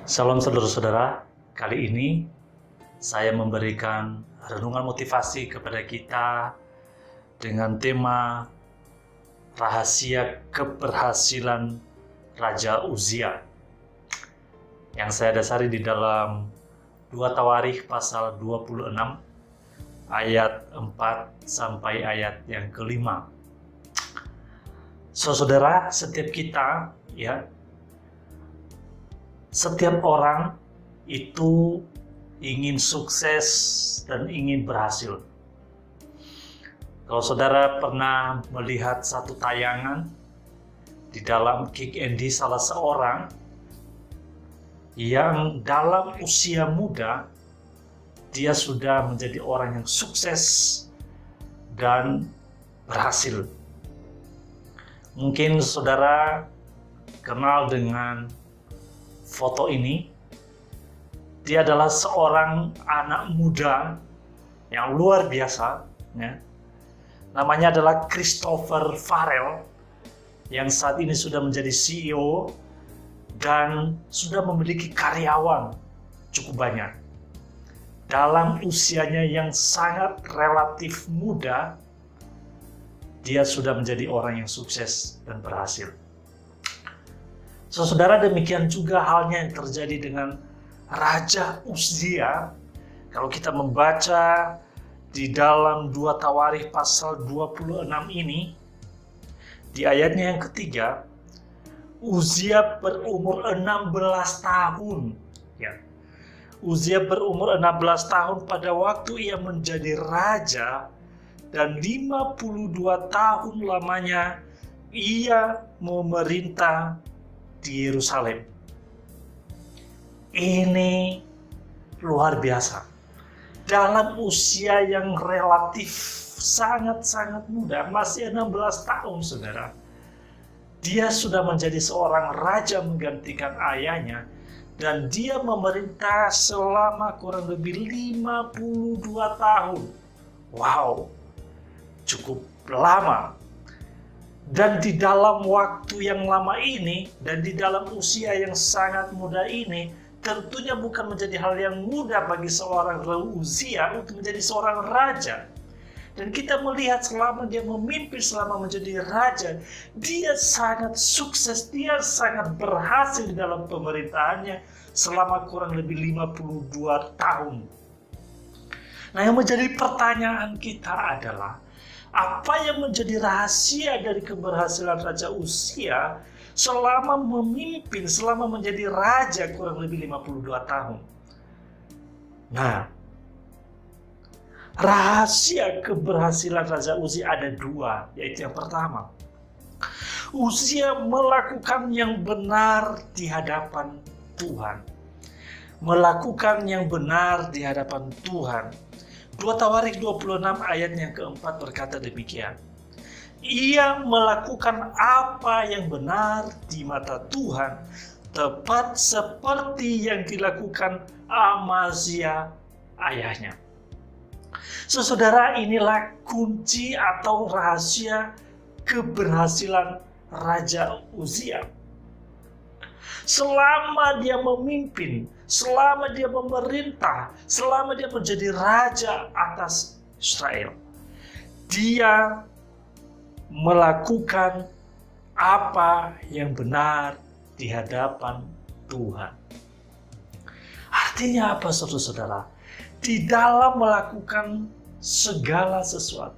Salam saudara-saudara, kali ini saya memberikan renungan motivasi kepada kita dengan tema rahasia keberhasilan Raja Uzia yang saya dasari di dalam 2 Tawarikh pasal 26 ayat 4 sampai ayat yang kelima. Saudara, setiap kita setiap orang itu ingin sukses dan ingin berhasil. Kalau saudara pernah melihat satu tayangan di dalam Kick Andy, salah seorang yang dalam usia muda dia sudah menjadi orang yang sukses dan berhasil. Mungkin saudara kenal dengan foto ini. Dia adalah seorang anak muda yang luar biasa, Namanya adalah Christopher Farrell, yang saat ini sudah menjadi CEO dan sudah memiliki karyawan cukup banyak. Dalam usianya yang sangat relatif muda, dia sudah menjadi orang yang sukses dan berhasil. Saudara, demikian juga halnya yang terjadi dengan Raja Uzia. Kalau kita membaca di dalam 2 Tawarikh pasal 26 ini, di ayatnya yang ketiga, Uzia berumur 16 tahun. Uzia berumur 16 tahun pada waktu ia menjadi raja, dan 52 tahun lamanya ia memerintah di Yerusalem. Ini luar biasa. Dalam usia yang relatif sangat-sangat muda, masih 16 tahun, saudara, dia sudah menjadi seorang raja menggantikan ayahnya, dan dia memerintah selama kurang lebih 52 tahun. Wow, cukup lama. Dan di dalam waktu yang lama ini, dan di dalam usia yang sangat muda ini, tentunya bukan menjadi hal yang mudah bagi seorang Uzia untuk menjadi seorang raja. Dan kita melihat selama dia memimpin, selama menjadi raja, dia sangat sukses, dia sangat berhasil di dalam pemerintahannya selama kurang lebih 52 tahun. Nah, yang menjadi pertanyaan kita adalah, apa yang menjadi rahasia dari keberhasilan Raja Uzia selama memimpin, selama menjadi raja kurang lebih 52 tahun? Nah, rahasia keberhasilan Raja Uzia ada 2, yaitu yang pertama, Uzia melakukan yang benar di hadapan Tuhan. Melakukan yang benar di hadapan Tuhan. 2 Tawarikh 26 ayat yang keempat berkata demikian. Ia melakukan apa yang benar di mata Tuhan, tepat seperti yang dilakukan Amazia ayahnya. Saudara, inilah kunci atau rahasia keberhasilan Raja Uzia. Selama dia memimpin, selama dia memerintah, selama dia menjadi raja atas Israel, dia melakukan apa yang benar di hadapan Tuhan. Artinya apa, saudara-saudara? Di dalam melakukan segala sesuatu,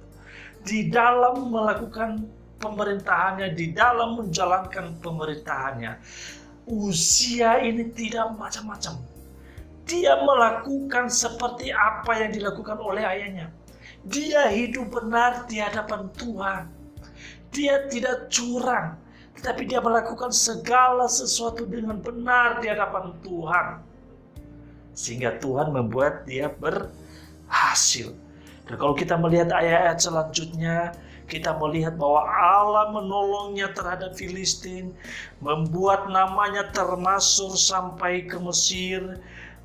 di dalam melakukan pemerintahannya, di dalam menjalankan pemerintahannya, Uzia ini tidak macam-macam. Dia melakukan seperti apa yang dilakukan oleh ayahnya. Dia hidup benar di hadapan Tuhan. Dia tidak curang, tetapi dia melakukan segala sesuatu dengan benar di hadapan Tuhan. Sehingga Tuhan membuat dia berhasil. Dan kalau kita melihat ayat-ayat selanjutnya, kita melihat bahwa Allah menolongnya terhadap Filistin, membuat namanya termasuk sampai ke Mesir,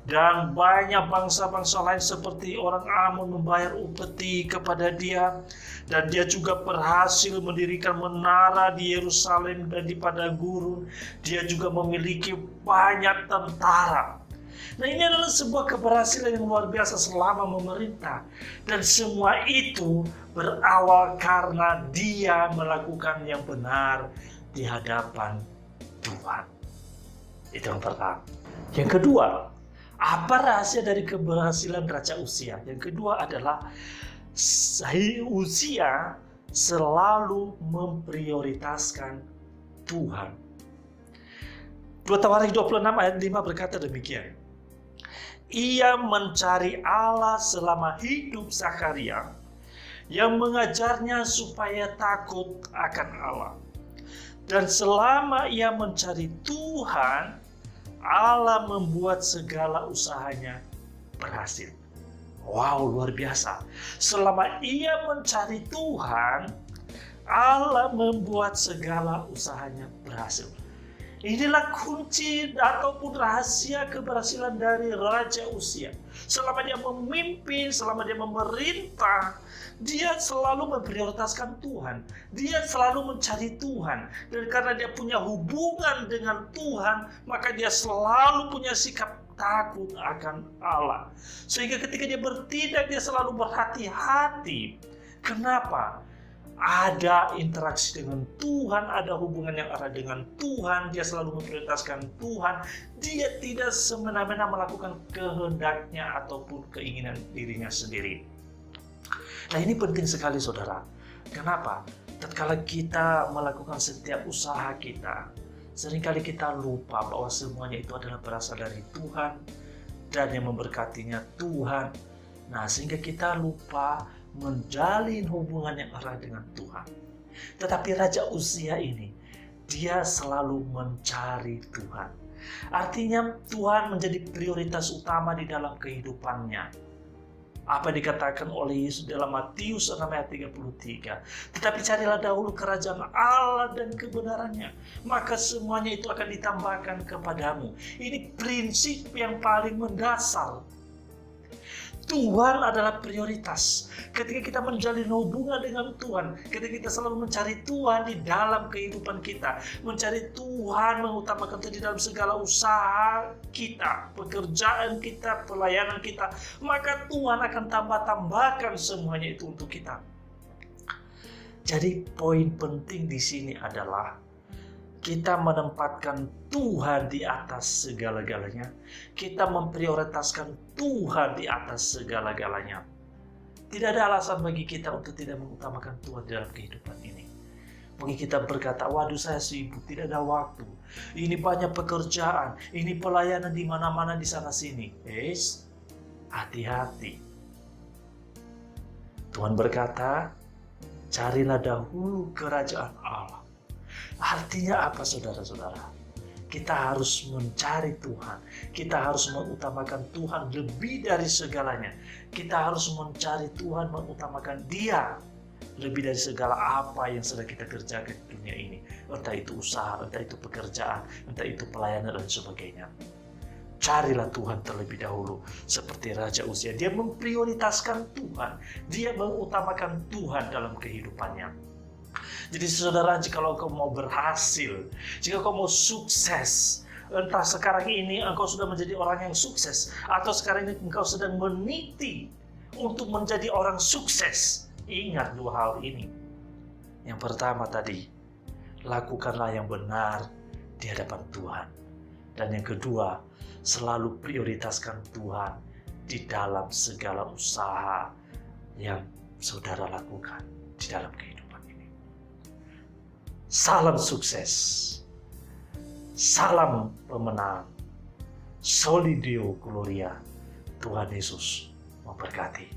Dan banyak bangsa-bangsa lain seperti orang Amun membayar upeti kepada dia. Dan dia juga berhasil mendirikan menara di Yerusalem dan di padang gurun. Dia juga memiliki banyak tentara. Nah, ini adalah sebuah keberhasilan yang luar biasa selama memerintah. Dan semua itu berawal karena dia melakukan yang benar di hadapan Tuhan. Itu yang pertama. Yang kedua, apa rahasia dari keberhasilan Raja Uzia? Yang kedua adalah Uzia selalu memprioritaskan Tuhan. 2 Tawarik 26 ayat 5 berkata demikian. Ia mencari Allah selama hidup Zakaria, yang mengajarnya supaya takut akan Allah. Dan selama ia mencari Tuhan, Allah membuat segala usahanya berhasil. Wow, luar biasa. Selama ia mencari Tuhan, Allah membuat segala usahanya berhasil. Inilah kunci ataupun rahasia keberhasilan dari Raja Uzia. Selama dia memimpin, selama dia memerintah, dia selalu memprioritaskan Tuhan. Dia selalu mencari Tuhan. Dan karena dia punya hubungan dengan Tuhan, maka dia selalu punya sikap takut akan Allah. Sehingga ketika dia bertindak, dia selalu berhati-hati. Kenapa? Ada interaksi dengan Tuhan, ada hubungan yang erat dengan Tuhan, dia selalu memprioritaskan Tuhan, dia tidak semena-mena melakukan kehendaknya ataupun keinginan dirinya sendiri. Nah, ini penting sekali, saudara. Kenapa? Tatkala kita melakukan setiap usaha kita, seringkali kita lupa bahwa semuanya itu adalah berasal dari Tuhan dan yang memberkatinya Tuhan. Nah, sehingga kita lupa menjalin hubungan yang erat dengan Tuhan. Tetapi Raja Uzia ini, dia selalu mencari Tuhan. Artinya Tuhan menjadi prioritas utama di dalam kehidupannya. Apa dikatakan oleh Yesus dalam Matius 6 ayat 33. Tetapi carilah dahulu kerajaan Allah dan kebenarannya, maka semuanya itu akan ditambahkan kepadamu. Ini prinsip yang paling mendasar. Tuhan adalah prioritas. Ketika kita menjalin hubungan dengan Tuhan, ketika kita selalu mencari Tuhan di dalam kehidupan kita, mencari Tuhan, mengutamakan Tuhan di dalam segala usaha kita, pekerjaan kita, pelayanan kita, maka Tuhan akan tambahkan semuanya itu untuk kita. Jadi poin penting di sini adalah kita menempatkan Tuhan di atas segala-galanya. Kita memprioritaskan Tuhan di atas segala-galanya. Tidak ada alasan bagi kita untuk tidak mengutamakan Tuhan dalam kehidupan ini. Mungkin kita berkata, waduh saya sibuk, tidak ada waktu. Ini banyak pekerjaan, ini pelayanan di mana-mana di sana sini. Hati-hati. Tuhan berkata, carilah dahulu kerajaan Allah. Artinya apa, saudara-saudara? Kita harus mencari Tuhan. Kita harus mengutamakan Tuhan lebih dari segalanya. Kita harus mencari Tuhan, mengutamakan Dia lebih dari segala apa yang sedang kita kerjakan di dunia ini. Entah itu usaha, entah itu pekerjaan, entah itu pelayanan dan sebagainya. Carilah Tuhan terlebih dahulu. Seperti Raja Uzia, dia memprioritaskan Tuhan. Dia mengutamakan Tuhan dalam kehidupannya. Jadi saudara, jika kau mau berhasil, jika kau mau sukses, entah sekarang ini engkau sudah menjadi orang yang sukses, atau sekarang ini engkau sedang meniti untuk menjadi orang sukses, ingat dua hal ini. Yang pertama tadi, lakukanlah yang benar di hadapan Tuhan. Dan yang kedua, selalu prioritaskan Tuhan di dalam segala usaha yang saudara lakukan di dalam kehidupan. Salam sukses, salam pemenang, Soli Deo Gloria, Tuhan Yesus memberkati.